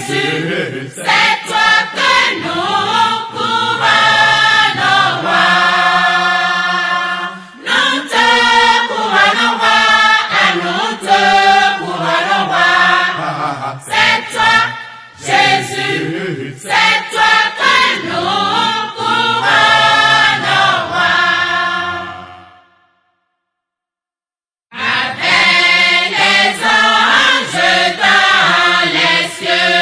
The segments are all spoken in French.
Jésus, c'est toi que nous couronnons roi. Nous te couronnons roi, nous te couronnons roi. C'est toi, Jésus, c'est toi que nous couronnons roi. Avec les anges dans les cieux,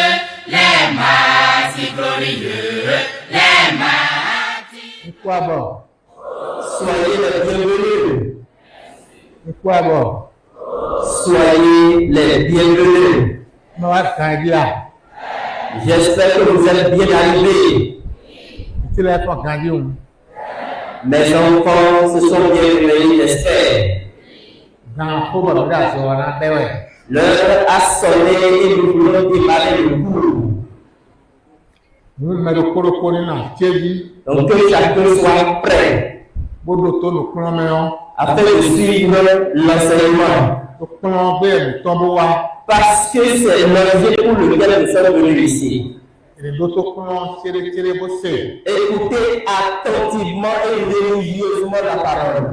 les matis glorieux, les matis. Quoi bon? Soyez les bienvenus. Quoi bon? Soyez les bienvenus. J'espère que vous êtes bien arrivés. Mes enfants se sont bien réveillés, j'espère. L'heure a sonné et nous voulons démarrer le cours. Donc que chacun soit prêt afin de suivre l'enseignement. Parce que c'est l'objet pour lequel nous sommes venus ici. Écoutez attentivement et religieusement la parole.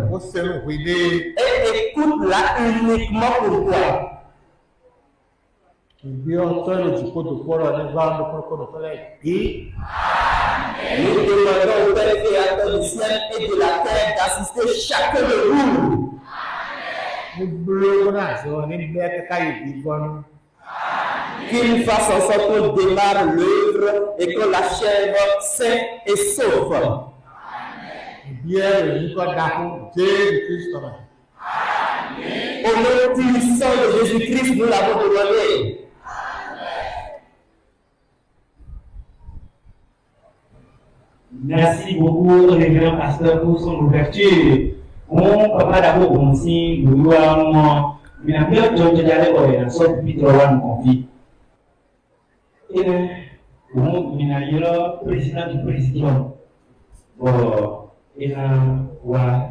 Et écoute-la uniquement pour toi. Nous demandons au Père Créateur du ciel et de la terre d'assister chacun de vous. Qu'il fasse en sorte qu'on démarre l'œuvre et qu'on l'achève sain et sauf. Au nom puissant de Jésus-Christ, nous l'avons demandé. Merci beaucoup, révérend pasteur, pour son ouverture. On papa d'abord commencer, nous allons bien d'aller au sorte de nous confie. Et on le président du président. Et là,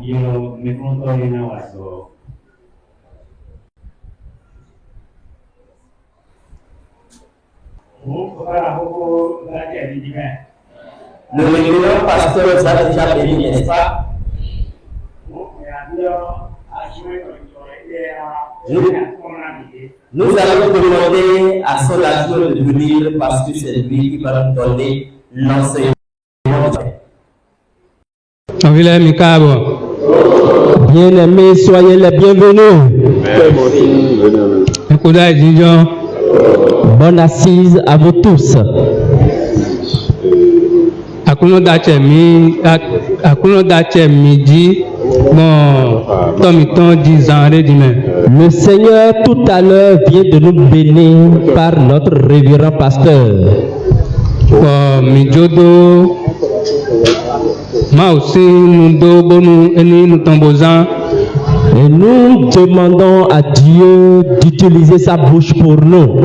il y a mes frontaux et là, Le révérend pasteur vous a déjà béni, n'est-ce pas? Nous allons demander à son adjoint de venir parce que c'est lui qui va nous donner l'enseignement. Bien-aimés, soyez les bienvenus. Bonne assise à vous tous. Le Seigneur tout à l'heure vient de nous bénir par notre révérend pasteur. Et nous demandons à Dieu d'utiliser sa bouche pour nous.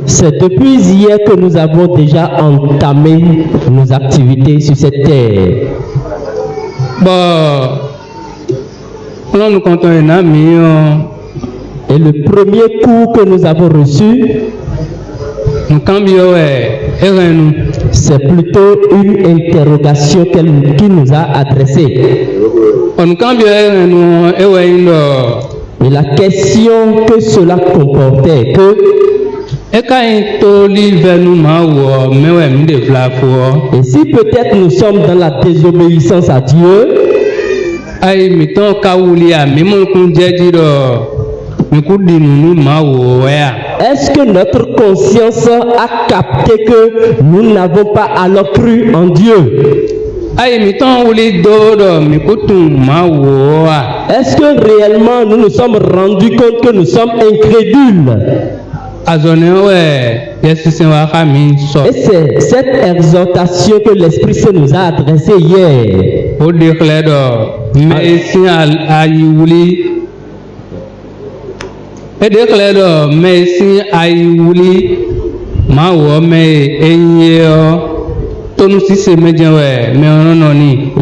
C'est depuis hier que nous avons déjà entamé nos activités sur cette terre. Et le premier coup que nous avons reçu, c'est plutôt une interrogation qu'il nous a adressée. Et la question que cela comportait, et si peut-être nous sommes dans la désobéissance à Dieu, est-ce que notre conscience a capté que nous n'avons pas alors cru en Dieu? Est-ce que réellement nous nous sommes rendus compte que nous sommes incrédules? Et c'est cette exhortation que l'Esprit Saint nous a adressée hier.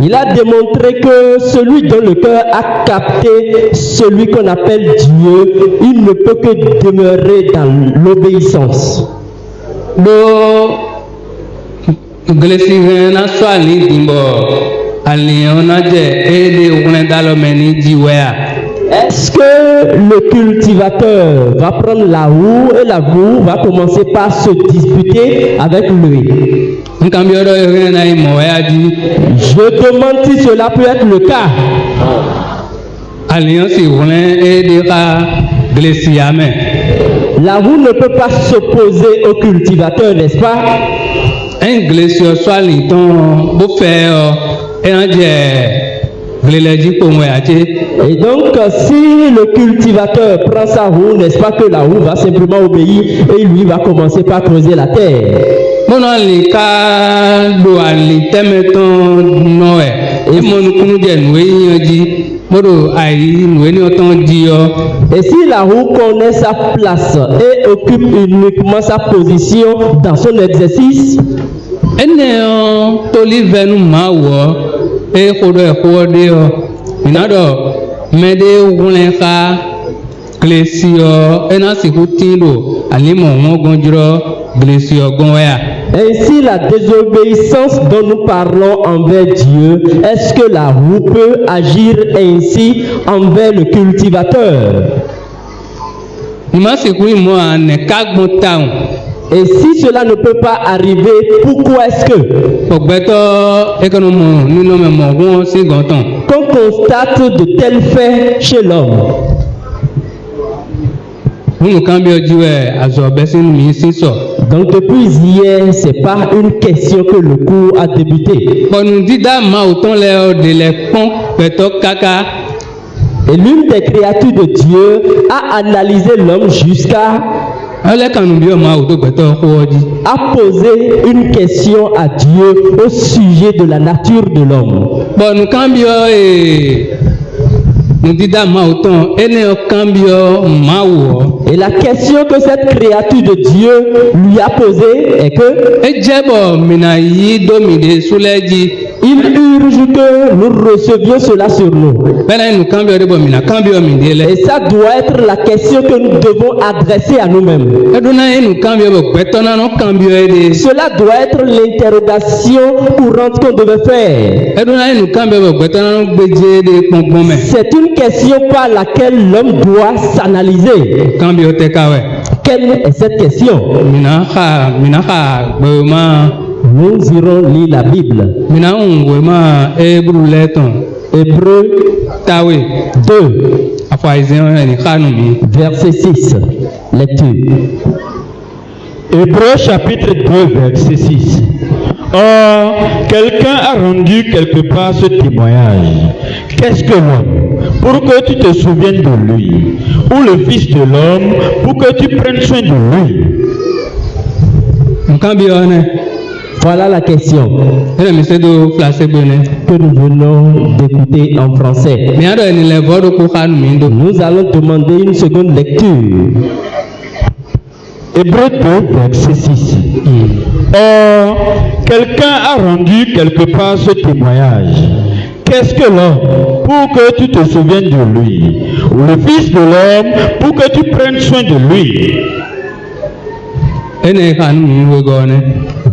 Il a démontré que celui dont le cœur a capté celui qu'on appelle Dieu, il ne peut que demeurer dans l'obéissance. Est-ce que le cultivateur va prendre la roue et la roue va commencer par se disputer avec lui? Je demande si cela peut être le cas. La roue ne peut pas s'opposer au cultivateur, n'est-ce pas? Et donc, si le cultivateur prend sa roue, n'est-ce pas que la roue va simplement obéir et lui va commencer par creuser la terre? Et si la roue connaît sa place et occupe uniquement sa position dans son exercice, ainsi la désobéissance dont nous parlons envers Dieu, est-ce que la roue peut agir ainsi envers le cultivateur? Et si cela ne peut pas arriver, pourquoi est-ce que qu'on constate de tels faits chez l'homme? Donc depuis hier, c'est pas une question que le cours a débuté. Et l'une des créatures de Dieu a analysé l'homme jusqu'à a posé une question à Dieu au sujet de la nature de l'homme. Et la question que cette créature de Dieu lui a posée est que il urge que nous recevions cela sur nous. Et ça doit être la question que nous devons adresser à nous-mêmes. Cela doit être l'interrogation courante qu'on devait faire. C'est une question par laquelle l'homme doit s'analyser. Quelle est cette question? Nous irons lire la Bible. Hébreux 2, verset 6. Lecture. Hébreux chapitre 2, verset 6. Or, quelqu'un a rendu quelque part ce témoignage. Qu'est-ce que l'homme, pour que tu te souviennes de lui, ou le Fils de l'homme, pour que tu prennes soin de lui? Voilà la question que nous venons d'écouter en français. Nous allons demander une seconde lecture. Hébreux 2, verset 6. Or, quelqu'un a rendu quelque part ce témoignage. Qu'est-ce que l'homme, pour que tu te souviennes de lui, ou le Fils de l'homme, pour que tu prennes soin de lui?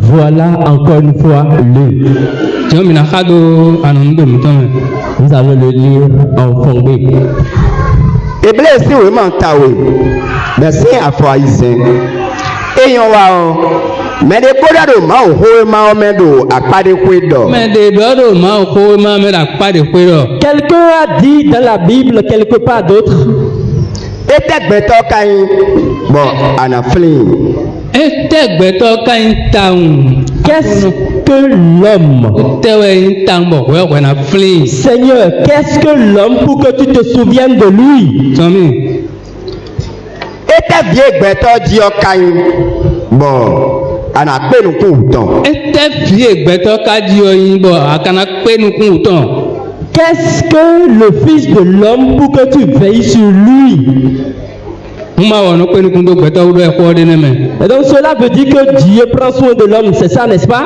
Voilà encore une fois le. Nous allons le lire en fondé. Eblesi we mantawe. Besi afoizen. Eyon wa me de boda do ma o ho ma o me do akpade kwedo. Quelqu'un a dit dans la Bible quelque part d'autre. Etegbeto kain bo anaflin. Qu'est-ce que l'homme? Seigneur, qu'est-ce que l'homme pour que tu te souviennes de lui? Qu'est-ce que le Fils de l'homme pour que tu veilles sur lui? Et donc cela veut dire que Dieu prend soin de l'homme, c'est ça, n'est-ce pas?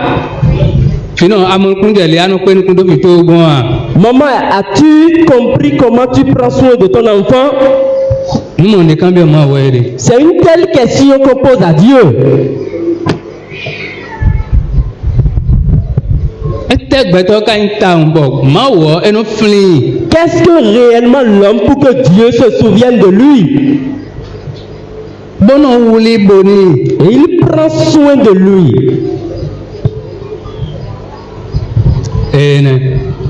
Sinon, à mon compte, il y a un peu de coup de pito. Maman, as-tu compris comment tu prends soin de ton enfant? Nous, on est quand même à ouais. C'est une telle question qu'on pose à Dieu. Qu'est-ce que réellement l'homme pour que Dieu se souvienne de lui? Et il prend soin de lui.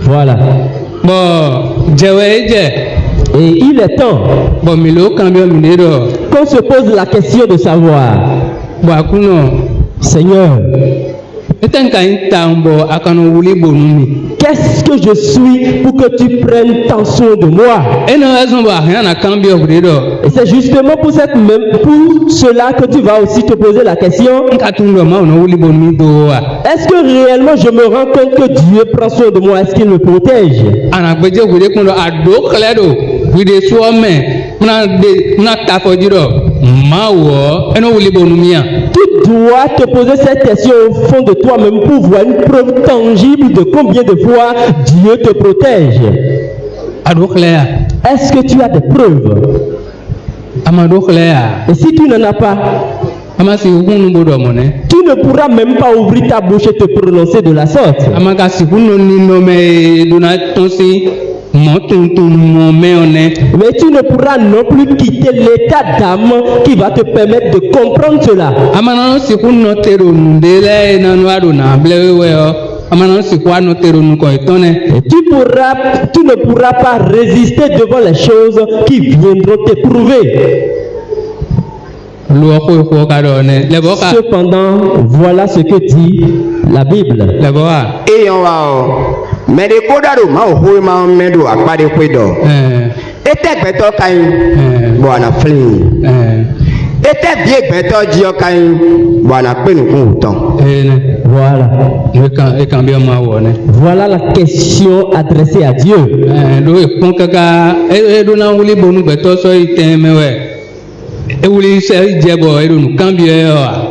Voilà. Et il est temps qu'on se pose la question de savoir, Seigneur, qu'est-ce que je suis pour que tu prennes tant soin de moi? Et c'est justement pour cela que tu vas aussi te poser la question. Est-ce que réellement je me rends compte que Dieu prend soin de moi? Est-ce qu'il me protège? Tu dois te poser cette question au fond de toi-même pour voir une preuve tangible de combien de fois Dieu te protège. Est-ce que tu as des preuves? Et si tu n'en as pas, tu ne pourras même pas ouvrir ta bouche et te prononcer de la sorte. Mais tu ne pourras non plus quitter l'état d'âme qui va te permettre de comprendre cela. Et tu ne pourras pas résister devant les choses qui viendront t'éprouver. Cependant, voilà ce que dit la Bible. Mais les codados, ma ou ma medo à pas de pédo. Et t'es beto kain, boana fling. Et t'es bien beto dio kain, boana peine content. Voilà. Voilà la question adressée à Dieu.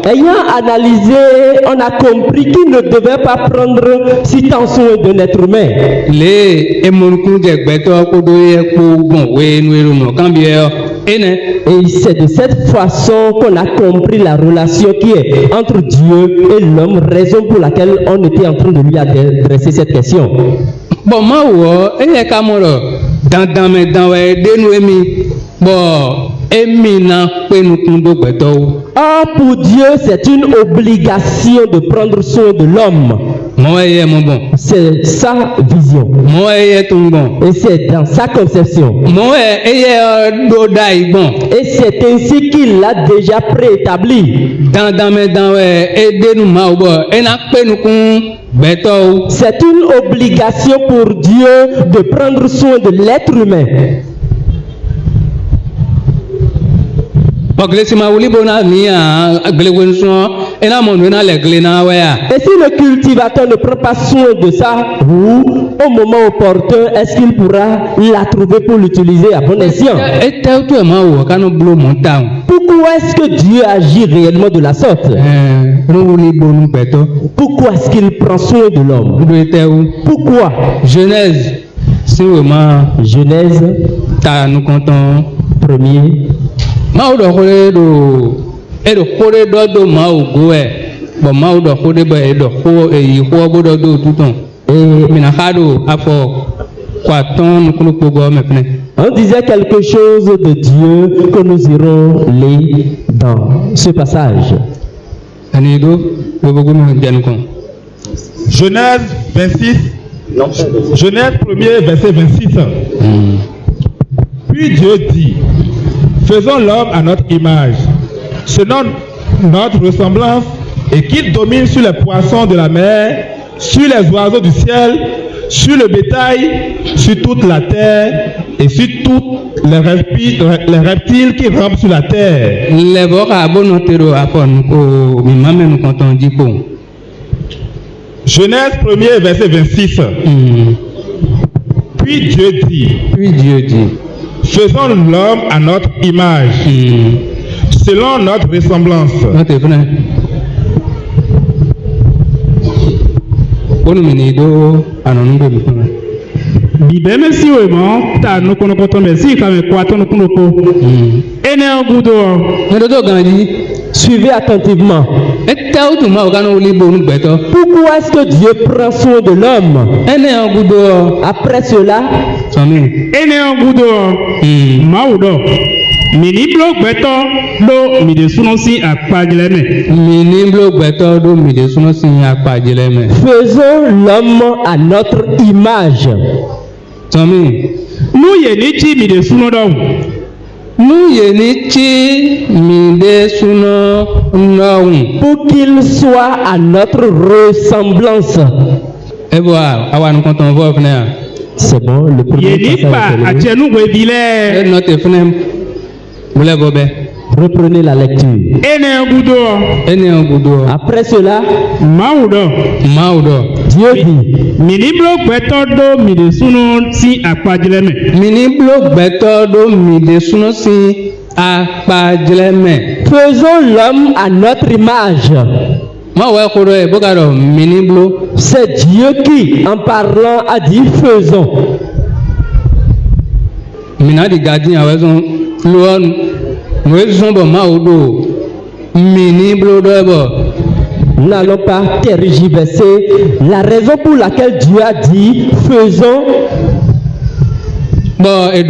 Ayant analysé, on a compris qu'il ne devait pas prendre si tant soin d'un être humain. Et c'est de cette façon qu'on a compris la relation qui est entre Dieu et l'homme, raison pour laquelle on était en train de lui adresser cette question. Ah, pour Dieu, c'est une obligation de prendre soin de l'homme. C'est sa vision. Et c'est dans sa conception. Et c'est ainsi qu'il l'a déjà préétabli. C'est une obligation pour Dieu de prendre soin de l'être humain. Et si le cultivateur ne prend pas soin de ça, au moment opportun, est-ce qu'il pourra la trouver pour l'utiliser à bon escient? Pourquoi est-ce que Dieu agit réellement de la sorte? Pourquoi est-ce qu'il prend soin de l'homme? Pourquoi? Genèse, nous comptons premier. On disait quelque chose de Dieu que nous irons lire dans ce passage. Genèse 26. Genèse 1er, verset 26. Puis Dieu dit: faisons l'homme à notre image, selon notre ressemblance, et qu'il domine sur les poissons de la mer, sur les oiseaux du ciel, sur le bétail, sur toute la terre, et sur tous les reptiles qui rampent sur la terre. Genèse 1er, verset 26. Puis Dieu dit: faisons l'homme à notre image, selon notre ressemblance. bonu mini do anonu be bitome bibeme si wemo ta no kono ko tombe si ka me kwa tono kuno ko ene ogudo ne do ganji. Suivez attentivement. Pourquoi est-ce que Dieu prend soin de l'homme? Après cela, faisons l'homme à notre image. Pour qu'il soit à notre ressemblance. C'est bon, le premier passage. Reprenez la lecture. Après cela, Dieu dit, faisons l'homme à notre image. C'est Dieu qui, en parlant, a dit faisons. Nous n'allons pas tergiverser. La raison pour laquelle Dieu a dit faisons. Et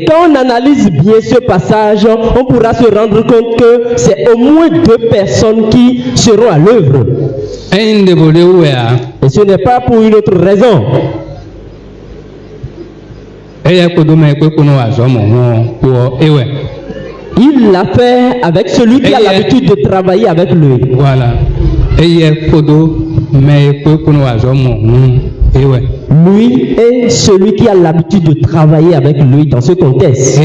quand on analyse bien ce passage, on pourra se rendre compte que c'est au moins 2 personnes qui seront à l'œuvre. Et ce n'est pas pour une autre raison. Il l'a fait avec celui qui a l'habitude de travailler avec lui. Voilà. Lui est celui qui a l'habitude de travailler avec lui dans ce contexte.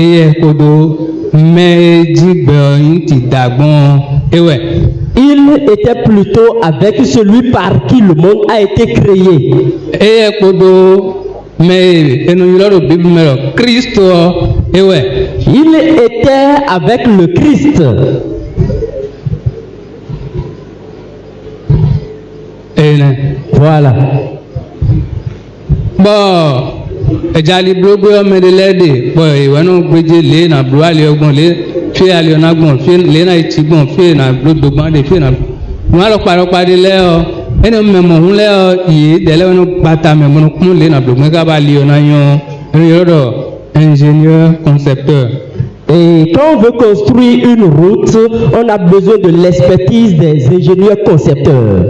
Il était plutôt avec celui par qui le monde a été créé. Il était avec le Christ. Voilà. Ingénieur, concepteur. Et quand on veut construire une route, on a besoin de l'expertise des ingénieurs concepteurs.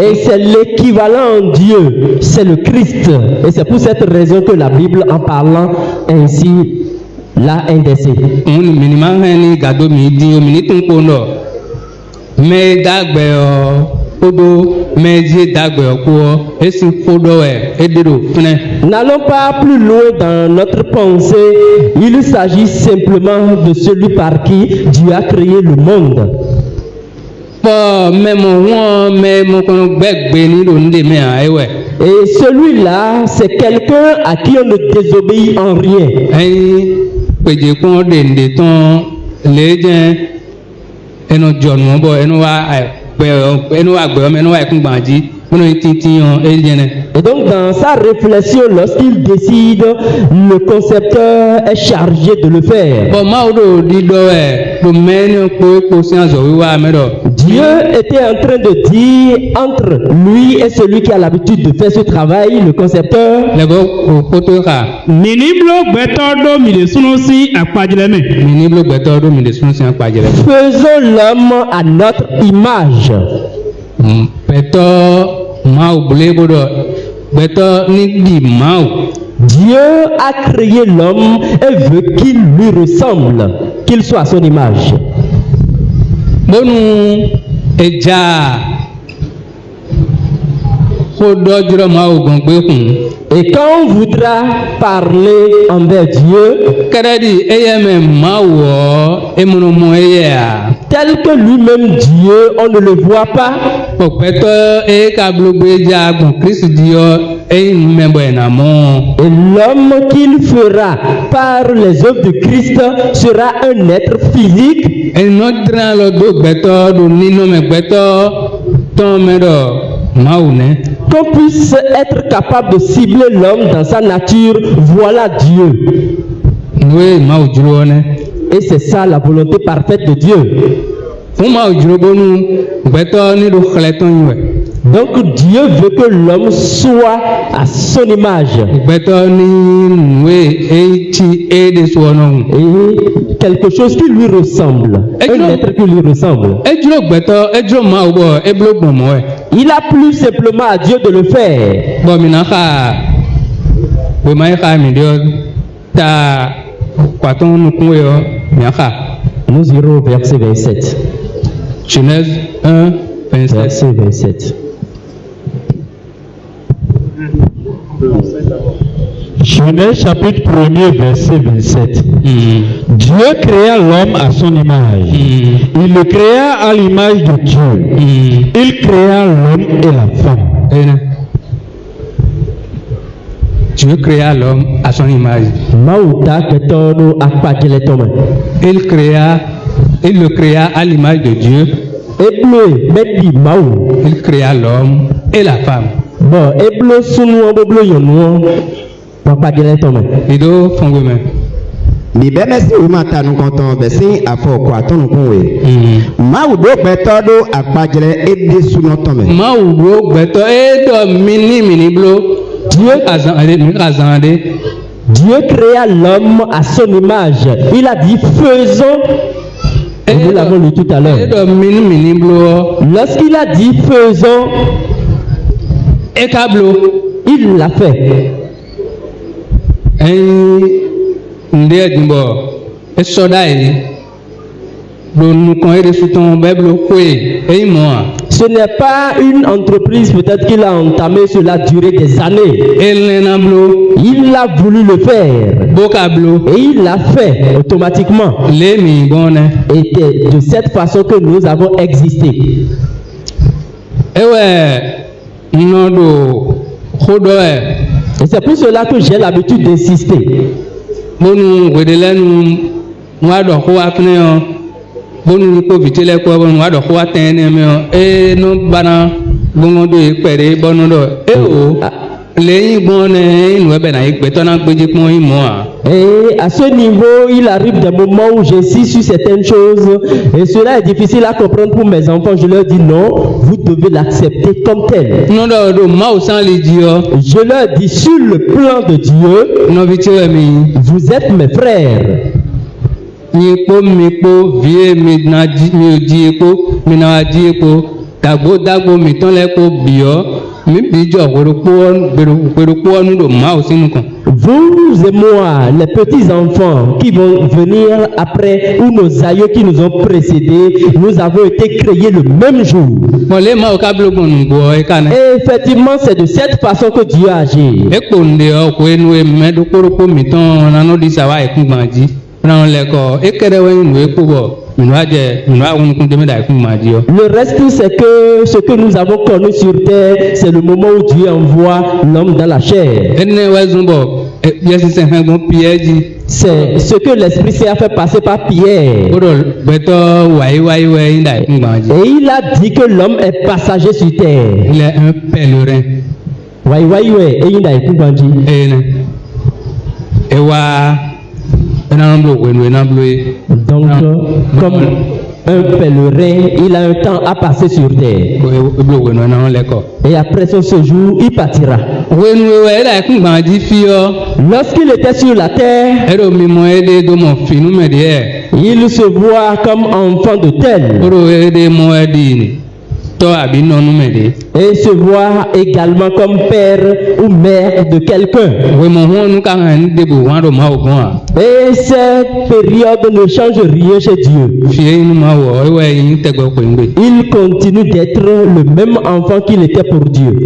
Et c'est l'équivalent en Dieu, c'est le Christ. Et c'est pour cette raison que la Bible, en parlant ainsi, l'a indexé. N'allons pas plus loin dans notre pensée. Il s'agit simplement de celui par qui Dieu a créé le monde. Et celui-là, c'est quelqu'un à qui on ne désobéit en rien. Et donc dans sa réflexion, lorsqu'il décide, le concepteur est chargé de le faire. Dieu était en train de dire entre lui et celui qui a l'habitude de faire ce travail, le concepteur, faisons l'homme à notre image. Dieu a créé l'homme et veut qu'il lui ressemble, qu'il soit à son image. Et quand on voudra parler envers Dieu, tel que lui-même Dieu, on ne le voit pas. Et l'homme qu'il fera par les œuvres de Christ sera un être physique. Qu'on puisse être capable de cibler l'homme dans sa nature, voilà Dieu. Et c'est ça la volonté parfaite de Dieu. Donc Dieu veut que l'homme soit à son image. Et quelque chose qui lui ressemble. Un être qui lui ressemble. Il a plu simplement à Dieu de le faire. Nous irons au verset 27. Genèse 1, 27. Verset 27. Genèse chapitre 1er verset 27. Dieu créa l'homme à son image. Il le créa à l'image de Dieu. Il créa l'homme et la femme. Dieu créa l'homme à son image. Il le créa à l'image de Dieu. Il créa l'homme et la femme. Bibemesi umata nu konton besi afọ kwa tonu kunwe. Ma udo beto do akpajele ede suno tome. Ma udo beto edo mini blo. Dieu créa l'homme à son image. Il a dit faisons. Nous l'avons lu tout à l'heure. Lorsqu'il a dit faisons, il l'a fait. Ce n'est pas une entreprise peut-être qu'il a entamé sur la durée des années. Il a voulu le faire. Et il l'a fait automatiquement. Et c'est de cette façon que nous avons existé. Et c'est pour cela que j'ai l'habitude d'insister. Et à ce niveau, il arrive des moments où j'insiste sur certaines choses et cela est difficile à comprendre pour mes enfants. Je leur dis non, vous devez l'accepter comme tel. Je leur dis sur le plan de Dieu, vous êtes mes frères. Vous et moi, les petits enfants qui vont venir après, ou nos aïeux qui nous ont précédés, nous avons été créés le même jour. Et effectivement, c'est de cette façon que Dieu agit. Le reste, c'est que ce que nous avons connu sur terre, c'est le moment où Dieu envoie l'homme dans la chair. C'est ce que l'Esprit Saint a fait passer par Pierre. Et il a dit que l'homme est passager sur terre. Il est un pèlerin. Donc, comme un pèlerin, il a un temps à passer sur terre. Et après son séjour, il partira. Lorsqu'il était sur la terre, il se voit comme enfant de tel. Et se voit également comme père ou mère de quelqu'un. Et cette période ne change rien chez Dieu. Il continue d'être le même enfant qu'il était pour Dieu.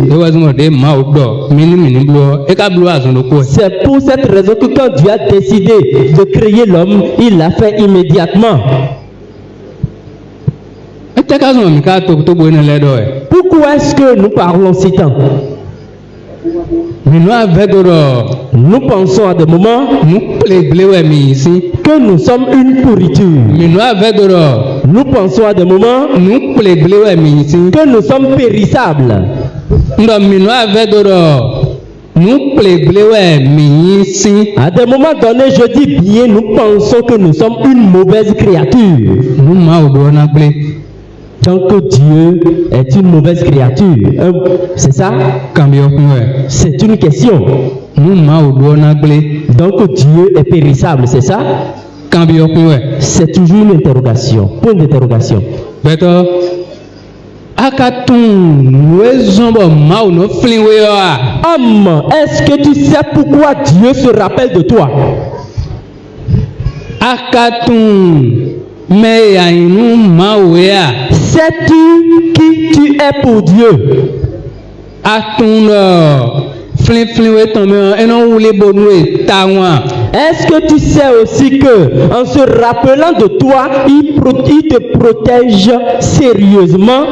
C'est pour cette raison que quand Dieu a décidé de créer l'homme, il l'a fait immédiatement. Pourquoi est-ce que nous parlons si tant? Nous pensons à des moments que nous sommes une pourriture. Nous pensons à des moments que nous sommes périssables. À des moments donnés, je dis bien, nous pensons que nous sommes une mauvaise créature. Donc Dieu est une mauvaise créature. C'est ça? C'est une question. Donc Dieu est périssable, c'est ça? C'est toujours une interrogation. Point d'interrogation. Homme, est-ce que tu sais pourquoi Dieu se rappelle de toi? Sais-tu qui tu es pour Dieu? Est-ce que tu sais aussi que en se rappelant de toi, il te protège sérieusement?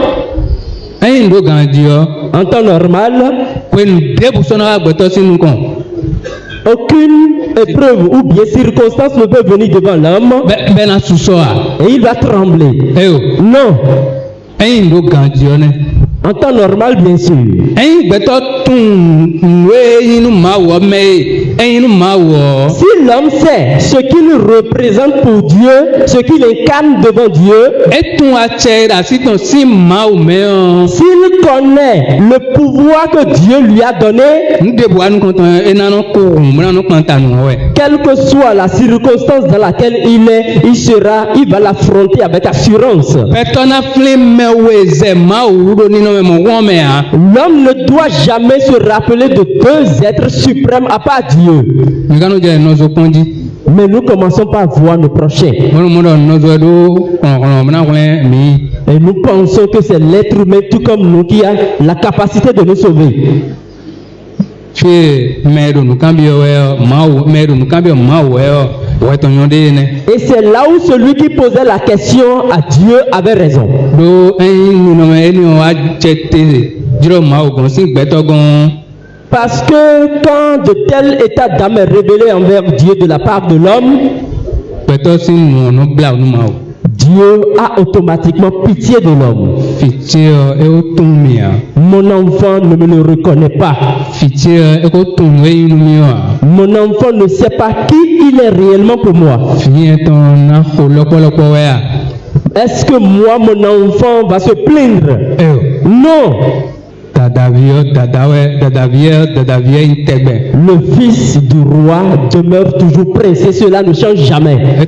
En temps normal, aucune épreuve ou bien circonstance ne peut venir devant l'homme et il va trembler. Non. En temps normal, bien sûr. Si l'homme sait ce qu'il représente pour Dieu, ce qu'il incarne devant Dieu, s'il connaît le pouvoir que Dieu lui a donné, quelle que soit la circonstance dans laquelle il est, il va l'affronter avec assurance. L'homme ne doit jamais se rappeler de deux êtres suprêmes à part Dieu. Mais nous commençons par voir nos prochains. Et nous pensons que c'est l'être humain tout comme nous qui a la capacité de nous sauver. Et c'est là où celui qui posait la question à Dieu avait raison. Parce que quand de tels états d'âme est révélé envers Dieu de la part de l'homme, Dieu a automatiquement pitié de l'homme. Mon enfant ne me le reconnaît pas. Mon enfant ne sait pas qui il est réellement pour moi. Est-ce que moi, mon enfant, va se plaindre? Non. Le fils du roi demeure toujours pressé, cela ne change jamais. Et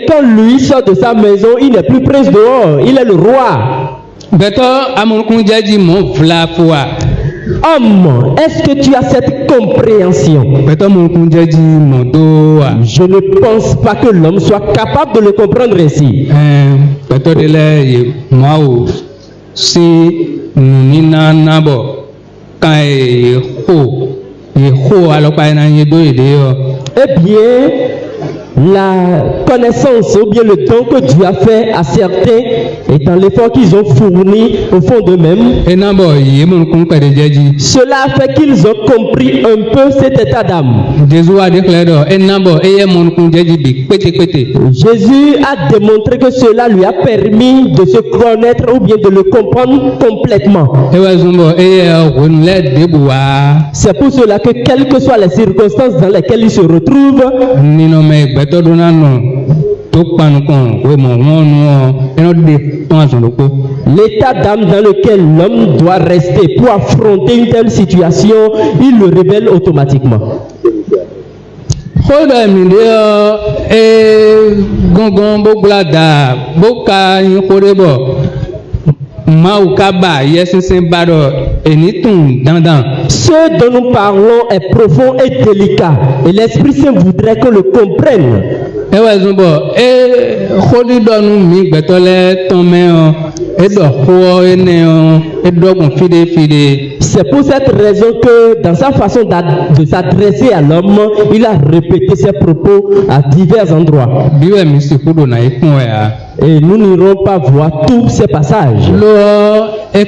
quand lui sort de sa maison, il n'est plus près dehors, il est le roi. Homme, est-ce que tu as cette compréhension? Je ne pense pas que l'homme soit capable de le comprendre ainsi. Si nina nabo kai ho eh bien, la connaissance ou bien le don que Dieu a fait à certains et dans l'effort qu'ils ont fourni au fond d'eux-mêmes, cela a fait qu'ils ont compris un peu cet état d'âme. Jésus a démontré que cela lui a permis de se connaître ou bien de le comprendre complètement. C'est pour cela que quelles que soient les circonstances dans lesquelles il se retrouve, l'état d'âme dans lequel l'homme doit rester pour affronter une telle situation, il le révèle automatiquement. Ce dont nous parlons est profond et délicat, et l'Esprit Saint voudrait qu'on le comprenne. C'est pour cette raison que dans sa façon de s'adresser à l'homme, il a répété ses propos à divers endroits. Et nous n'irons pas voir tous ces passages. Mais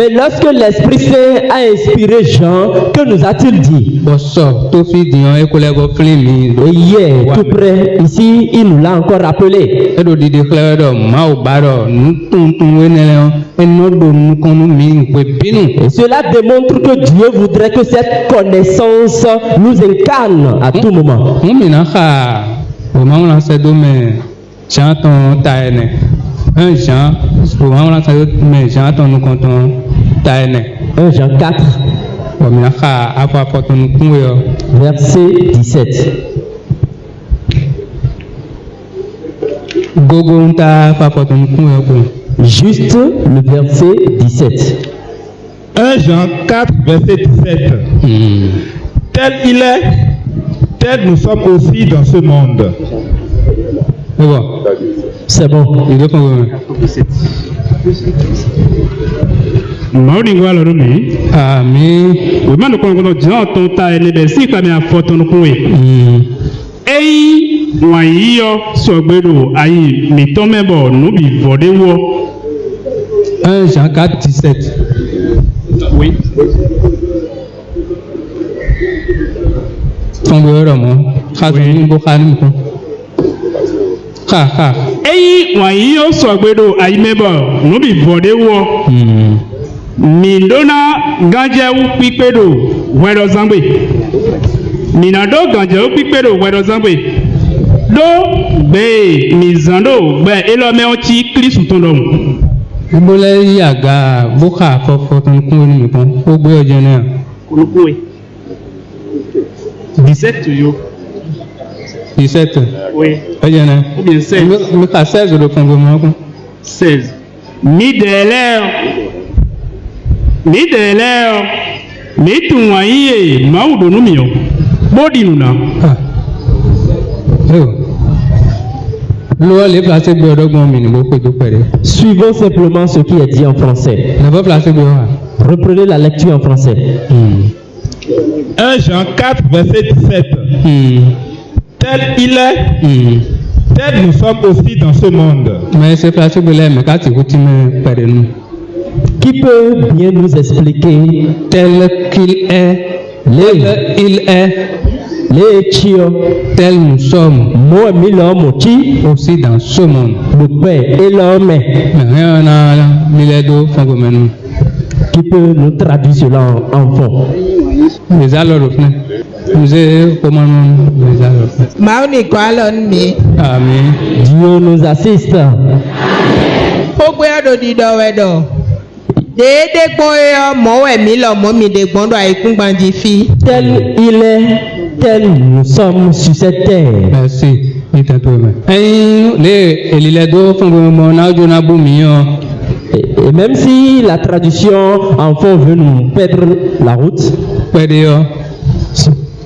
lorsque l'Esprit Saint a inspiré Jean, que nous a-t-il dit? Et hier, tout près, ici, il nous l'a encore rappelé. Et cela démontre que Dieu voudrait que cette connaissance nous incarne à tout moment. 1 Jean 4, verset 17. Juste le verset 17. 1 Jean 4, verset 17. Tel il est, tel nous sommes aussi dans ce monde. C'est bon. Jean 4, 17. Oui. Eyi wanyi yo sɔgbedo ayimebɔ nubi vɔde wɔ mindona ganjɛwu kpikpedo wɛrɛ zangbe minado ganjɛwu kpikpedo wɛrɛ zangbe do gbe mizando gbe elɔmɛwo tsi kristu tɔndɔmu. Ibole yaga boka fɔfɔ tɔnkun ni mi kan o gbe ɔjɛ náà. Olùkóye 17 to you. 17. Oui. Ou bien 16. Mais 16 de fondement. 16. Mi deleo. Mi tuwaye maudo numio. Body nuna. Suivons simplement ce qui est dit en français. Reprenez la lecture en français. 1 Jean 4, verset 17. Tel il est, tel nous sommes aussi dans ce monde. Qui peut bien nous expliquer tel qu'il est, il est, les chios, tel nous sommes, moi l'homme aussi dans ce monde. Le père et l'homme. Qui peut nous traduire cela en fond? Amen. Dieu nous assiste. Tel il est, tel nous sommes sur cette terre. Merci. Et même si la traduction en fond veut nous perdre la route,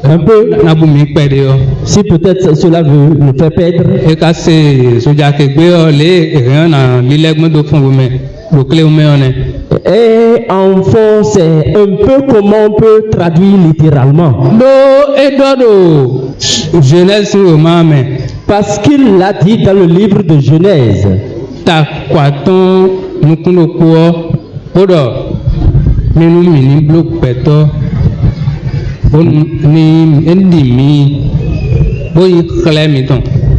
un peu, si peut-être cela veut nous faire perdre, et en fond c'est un peu comment on peut traduire littéralement. Genèse, parce qu'il l'a dit dans le livre de Genèse.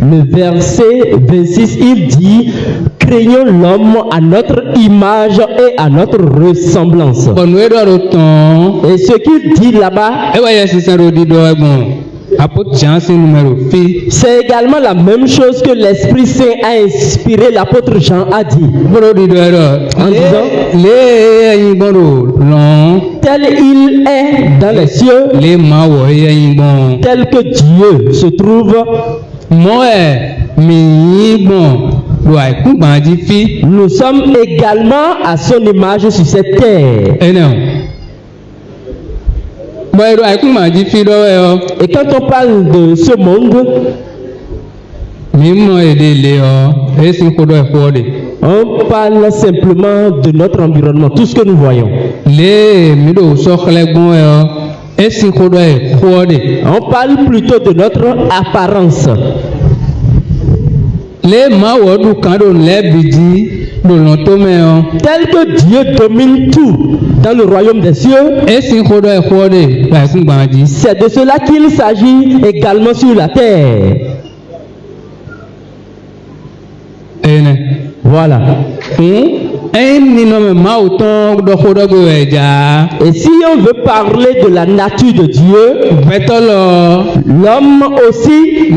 Le verset 26, il dit: créons l'homme à notre image et à notre ressemblance. Et ce qu'il dit là-bas, c'est également la même chose que l'Esprit Saint a inspiré l'apôtre Jean a dit. En disant, tel il est dans les cieux, tel que Dieu se trouve, nous sommes également à son image sur cette terre. Et quand on parle de ce monde, on parle simplement de notre environnement, tout ce que nous voyons. On parle plutôt de notre apparence. Tel que Dieu domine tout dans le royaume des cieux, c'est de cela qu'il s'agit également sur la terre. Voilà. Et si on veut parler de la nature de Dieu, l'homme aussi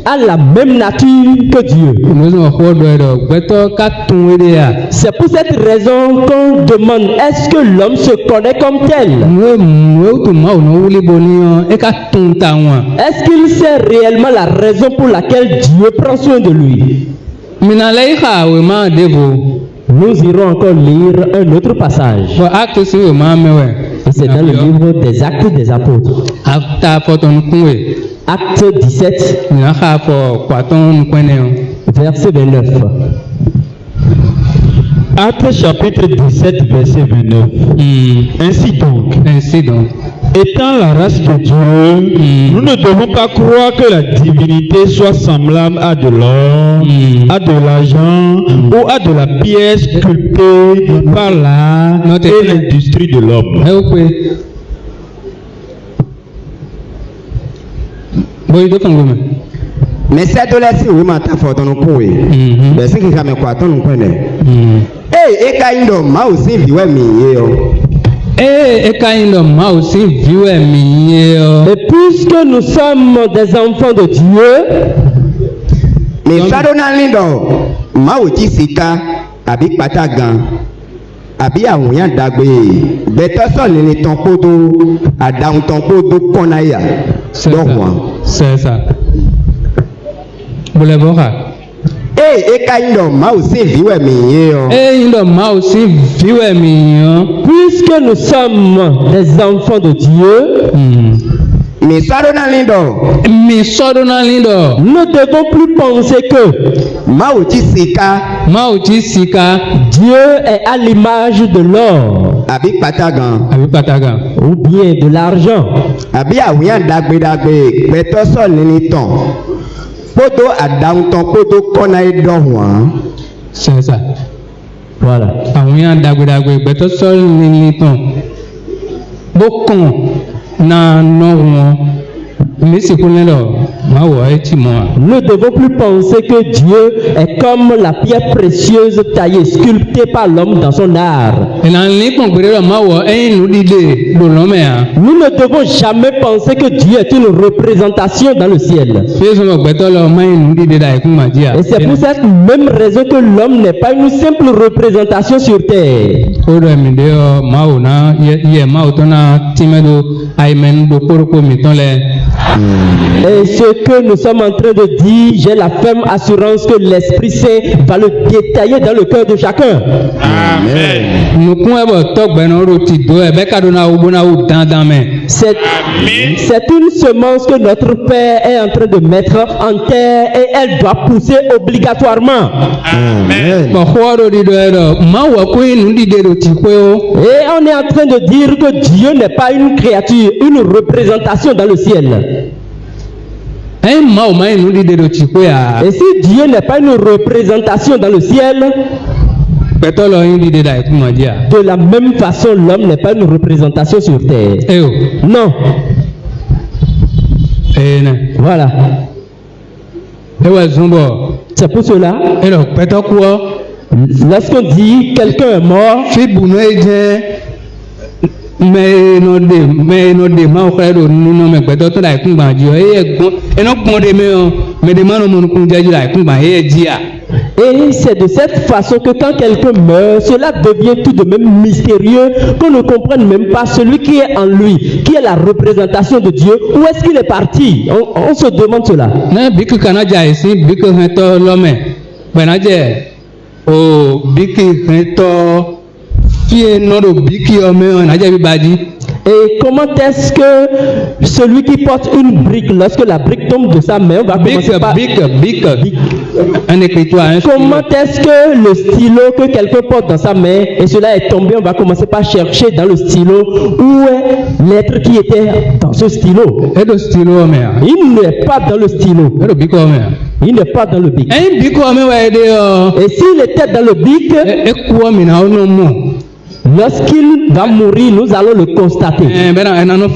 a la même nature que Dieu. C'est pour cette raison qu'on demande, est-ce que l'homme se connaît comme tel? Est-ce qu'il sait réellement la raison pour laquelle Dieu prend soin de lui? Nous irons encore lire un autre passage. Et c'est dans le livre des Actes des Apôtres. Acte 17, verset 29. Acte chapitre 17, verset 29. Ainsi donc, étant la race de Dieu, nous ne devons pas croire que la divinité soit semblable à de l'or, à de l'argent ou à de la pierre sculptée par l'art et l'industrie de l'homme. Mais c'est de la si oui mata foto no poe. Mais c'est que me kwato no kwene. Eh kaindo ma usi viwe mi yo. Et puisque nous sommes des enfants de Dieu, mais Fadona Lindo, Mauti Sika, Abi Patagan, Abi Awuyan Dagbe, Betoson ni ton podo, Adam ton podo Konaya. C'est ça. Vous l'avez vu? Puisque nous sommes des enfants de Dieu, nous ne devons plus penser que Dieu est à l'image de l'or ou bien de l'argent. C'est ça. Voilà. Nous ne devons plus penser que Dieu est comme la pierre précieuse taillée, sculptée par l'homme dans son art. Nous ne devons jamais penser que Dieu est une représentation dans le ciel. Et c'est pour cette même raison que l'homme n'est pas une simple représentation sur terre. Et ce que nous sommes en train de dire, j'ai la ferme assurance que l'Esprit Saint va le détailler dans le cœur de chacun. Amen. C'est une semence que notre Père est en train de mettre en terre et elle doit pousser obligatoirement. Amen. Et on est en train de dire que Dieu n'est pas une créature, une représentation dans le ciel. Et si Dieu n'est pas une représentation dans le ciel, de la même façon, l'homme n'est pas une représentation sur terre. Non. Voilà. C'est pour cela, lorsqu'on dit quelqu'un est mort, et c'est de cette façon que quand quelqu'un meurt, cela devient tout de même mystérieux, qu'on ne comprenne même pas celui qui est en lui, qui est la représentation de Dieu, où est-ce qu'il est parti. On se demande cela. Et comment est-ce que celui qui porte une brique, lorsque la brique tombe de sa main, on va commencer par... Comment est-ce que le stylo que quelqu'un porte dans sa main, et cela est tombé, on va commencer par chercher dans le stylo où est l'être qui était dans ce stylo. Il n'est pas dans le stylo. Il n'est pas dans le bic. ẹyin bí kọ́ mi wá ẹ dé ọ. Et s'il était dans le bic, ẹ kú ọ mìíràn ọ̀nà mọ̀. lorsqu'il va mourir, nous allons le constater. ẹ bẹ́ẹ̀ náà ẹnanú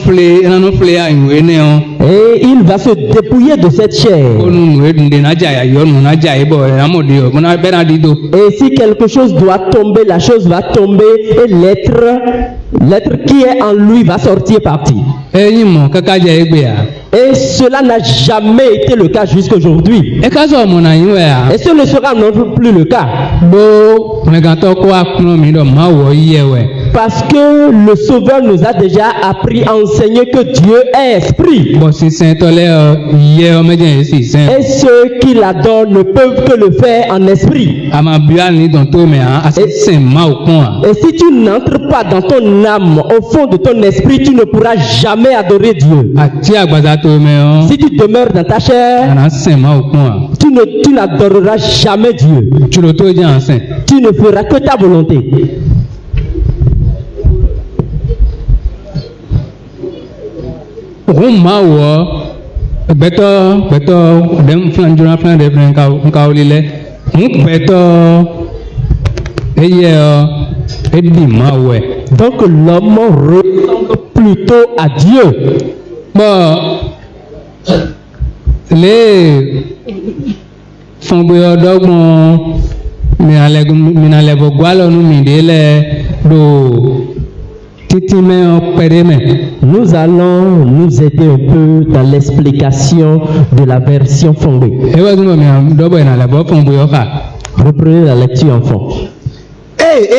filẹ̀ àyùwé ní ọ. Et il va se dépouiller de cette chair. ó nu ìwé dùndé nájà yọ nù nájà yìí bọ̀ ẹ̀ amòde ọ̀ bẹ́ẹ̀ náà dídò. Et si quelque chose doit tomber, la chose va tomber et l'être qui est en lui va sortir partir. ẹyin mọ̀ kẹ́kẹ́ jẹ́ ẹgbẹ́ yà. Et cela n'a jamais été le cas jusqu'aujourd'hui. ẹ ká sọ ọmọ náà yín wẹ̀ yà. Et ce ne sera non plus le cas. bó mẹgàtọ̀ kó akúnọ̀ mi dọ̀ má wọ̀ yíyẹ wẹ̀. Parce que le Sauveur nous a déjà appris à enseigner que Dieu est esprit. bọ̀ sísẹ́ tọ́lẹ̀ yẹ ọmọ ẹ̀jẹ̀ yẹn sì sẹ́. Et ceux qui l'adorent ne peuvent que le faire en esprit. àmà bíyà ní dọ̀ntó mẹ́ à àti sẹ́ má ò kún à. Et si tu n'entres pas dans ton âme, au fond de ton esprit, tu ne pourras jamais adorer Dieu. àti àgbàdá tó mẹ́ ọ́. Si tu demeures dans ta chair, àná sẹ́ má ò kún à. tu n'adoreras jamais Dieu. tùrọ̀ tó jẹ́ à sẹ́. Tu ne feras que ta volonté. òun máa wọ̀ gbẹtọ̀ dẹ́m fúlàn jọra fúlàn dẹ́ fúlàn nǹka ó lílẹ̀ ń gbẹtọ̀ eyẹ ọ ẹdì máa wẹ̀. Donc l'homme ressemble plutôt à Dieu. bọ́ lè fúngbé ọdọ́gbọ̀n mìnàlẹ́bọ̀ gbálọ́nù mìdílẹ̀ lò títí mẹ́ọ̀ pẹ̀rẹ́ mẹ́. Nous allons nous aider un peu dans l'explication de la version Fongbe. ewé tí mo mìíràn dọ́bọ̀ ìnàlẹ́bọ̀ fúngbé ọkà. Reprenez la lecture enfant.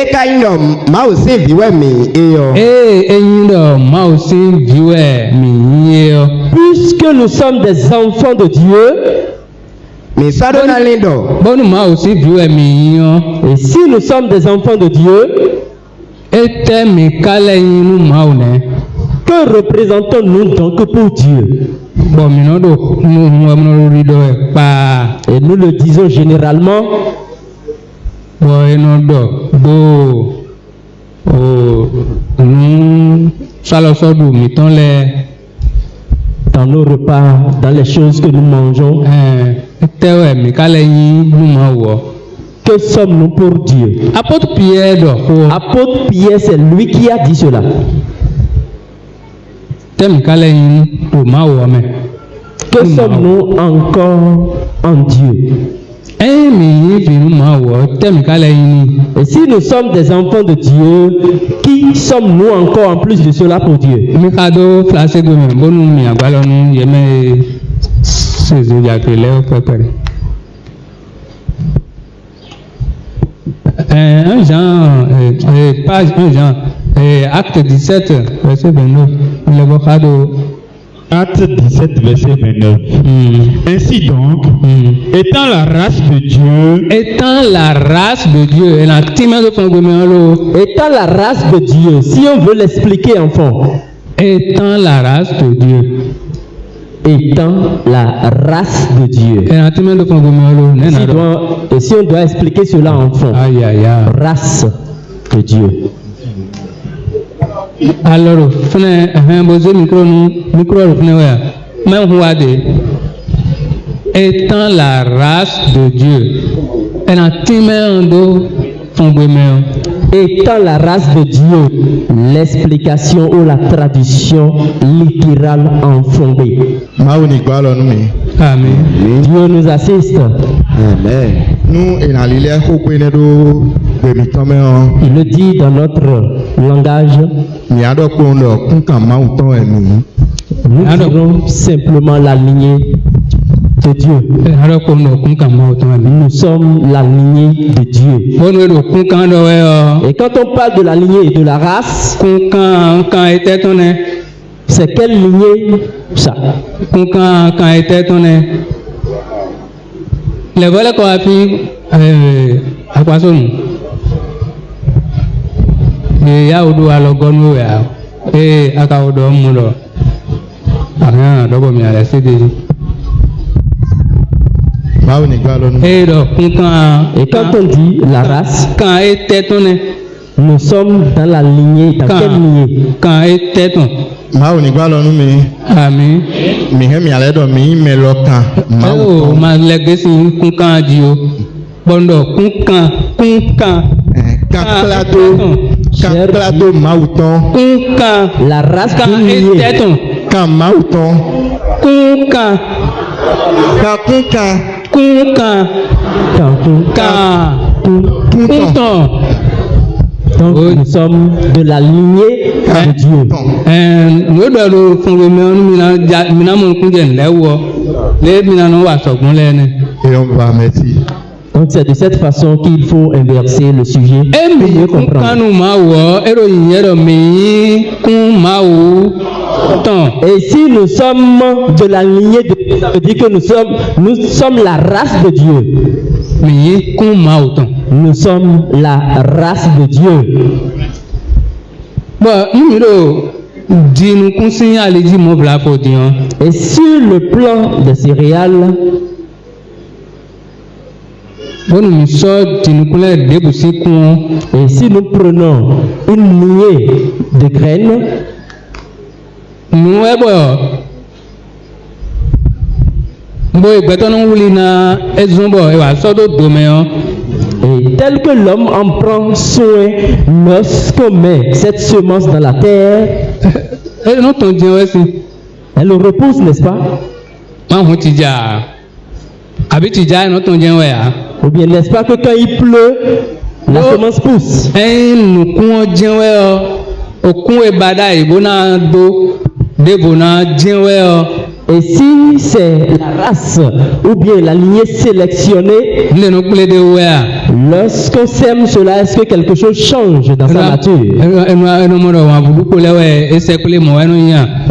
Eka yi nɔ maaw se viwɛ mi eyɔ. Eyín dọ̀ máa ò sí ìwẹ̀ mi yé ọ. Puisque nous sommes des enfants de Dieu, Mi sɔdɔ nali dɔ. bọ́nù máa ò sí ìwẹ̀ mi yín ọ. et si nous sommes des enfants de Dieu, ẹ tẹ́ mi kálẹ̀ yín inú máa ò nẹ́. que représentons-nous donc pour Dieu? bọ̀ mìíràn dò mú ọmọ lórí dọ̀ ẹ̀ pa. Et nous le disons généralement, bọ̀ inú dọ̀ bó òun sálọ́sọ́dù mi tán lẹ̀. dans nos repas, dans les choses que nous mangeons, ẹ tẹ́wẹ̀ mi kálẹ̀ yín inú máa wọ̀. que sommes-nous pour Dieu? apôtre Pierre dọ̀ kó Apôtre Pierre, c'est lui qui a dit cela. tẹ́mi kálẹ̀ yín tó máa wọ̀ mẹ́. Que sommes-nous encore en Dieu? ẹ̀yìn mi yín fi inú máa wọ̀ tẹ́mi kálẹ̀ yín ni. Et si nous sommes des enfants de Dieu, qui sommes-nous encore en plus de cela pour Dieu? mi ka do filase gome bonu mi agbalonu yeme sezo yakele pepere. 1 Jean, page 1 Jean, acte 17, verset 29, le bocado. Acte 17, verset 29. Ainsi donc, étant la race de Dieu, Étant la race de Dieu, et la time de Fongomelo, Étant la race de Dieu, si on veut l'expliquer enfant, étant la race de Dieu, étant la race de Dieu. et la time de Fongomelo, Et si on doit expliquer cela enfant, aïe aïe aïe. race de Dieu. Alors, fene bose micro le fene ouais. Même Huade étant la race de Dieu, elle a timé en dos son béméo. Étant la race de Dieu, l'explication ou la traduction littérale en Fongbe. Maaw ni gbalɔnu mi. Amen. Dieu nous assiste. Amen. Nu ìnàlílẹ̀ kó pé ne do gbèmítọ́mẹ́ ọ. Il le dit dans notre langage. Miadɔ kpɔn dɔ kunkan maaw tɔn ɛnu. Nous Alors, dirons simplement la lignée de Dieu. Alors qu'on a kun kan ma autant. Nous sommes la lignée de Dieu. Bon nous kun kan do Et quand on parle de la lignée et de la race, kun kan était toné. c'est quelle lignée ça? Kun kan était toné. Le voilà quoi puis à quoi son? Ya udu alogonu ya. Aka udu mulo. Aha, dobo mi ala sidi. Maaw ni gbalɔnu. Et quand on dit la race, Quand était toné. nous sommes dans la lignée. Dans quelle lignée? Quand était ton. Maaw ni gbalɔnu mi. Amen. Mihem Yaledo mi meloka. Oh, ma legacy kunkan dio. Bondo kunkan. Kaklado mauton. Kunkan. La race Kan lignée. eteton. Kan mauton. Kunkan. Kakunka. Kunkan. Kunton. Donc nous sommes de la lignée de Dieu. Nous devons faire le Et on va merci. Donc c'est de cette façon qu'il faut inverser le sujet pour mieux comprendre. Et si nous sommes de la lignée de Dieu, ça veut dire que nous sommes la race de Dieu. Nous sommes la race de Dieu. Et sur le plan des céréales, et si nous prenons une lignée de graines, et tel que l'homme en prend soin lorsqu'on met cette semence dans la terre, elle repousse, n'est-ce pas? Ou bien n'est-ce pas que quand il pleut, la semence pousse? Et si c'est la race ou bien la lignée sélectionnée, lorsqu'on sème cela, est-ce que quelque chose change dans sa nature?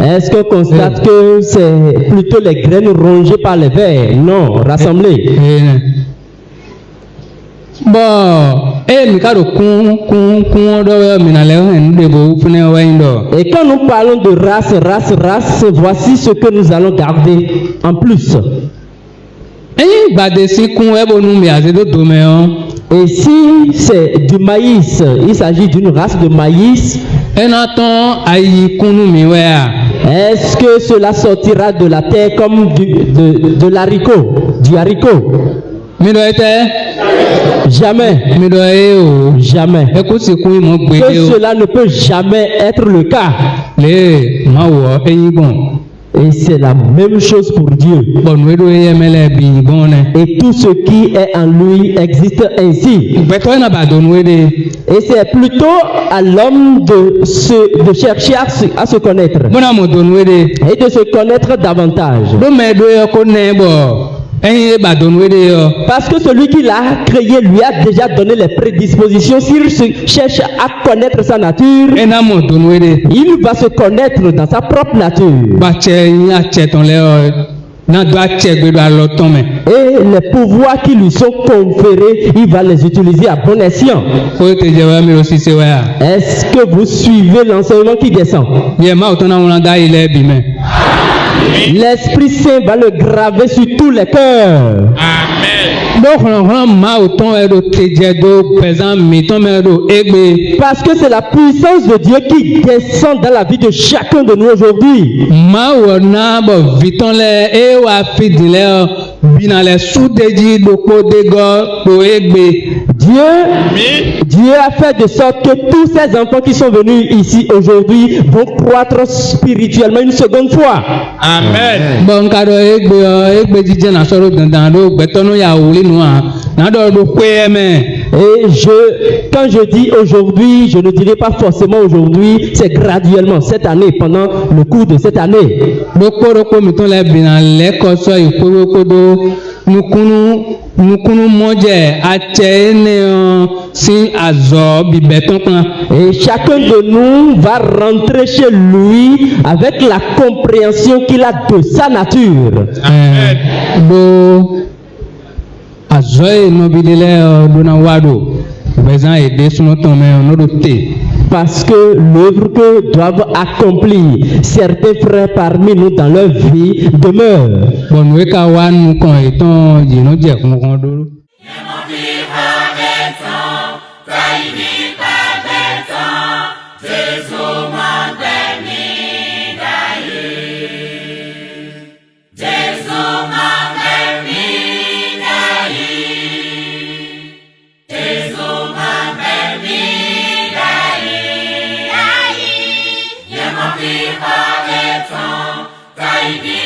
Est-ce qu'on constate que c'est plutôt les graines rongées par les vers? Non, rassemblées. Et quand nous parlons de race, voici ce que nous allons garder en plus. Et si c'est du maïs, il s'agit d'une race de maïs, est-ce que cela sortira de la terre comme de l'haricot, du haricot? Jamais. Jamais. Que cela ne peut jamais être le cas. Et c'est la même chose pour Dieu. Et tout ce qui est en lui existe ainsi. Et c'est plutôt à l'homme de chercher à se connaître. Et de se connaître davantage. Parce que celui qui l'a créé lui a déjà donné les prédispositions. S'il cherche à connaître sa nature, il va se connaître dans sa propre nature. Et les pouvoirs qui lui sont conférés, il va les utiliser à bon escient. Est-ce que vous suivez l'enseignement qui descend? L'Esprit Saint va le graver sur tous les cœurs. Parce que c'est la puissance de Dieu qui descend dans la vie de chacun de nous aujourd'hui. Dieu a fait de sorte que tous ces enfants qui sont venus ici aujourd'hui vont croître spirituellement une seconde fois. Amen. Et quand je dis aujourd'hui, je ne dirai pas forcément aujourd'hui, c'est graduellement cette année, pendant le cours de cette année. Et chacun de nous va rentrer chez lui avec la compréhension qu'il a de sa nature. Amen. Parce que l'œuvre que doivent accomplir certains frères parmi nous dans leur vie demeure. Jésus m'a béni d'ailleurs. idée.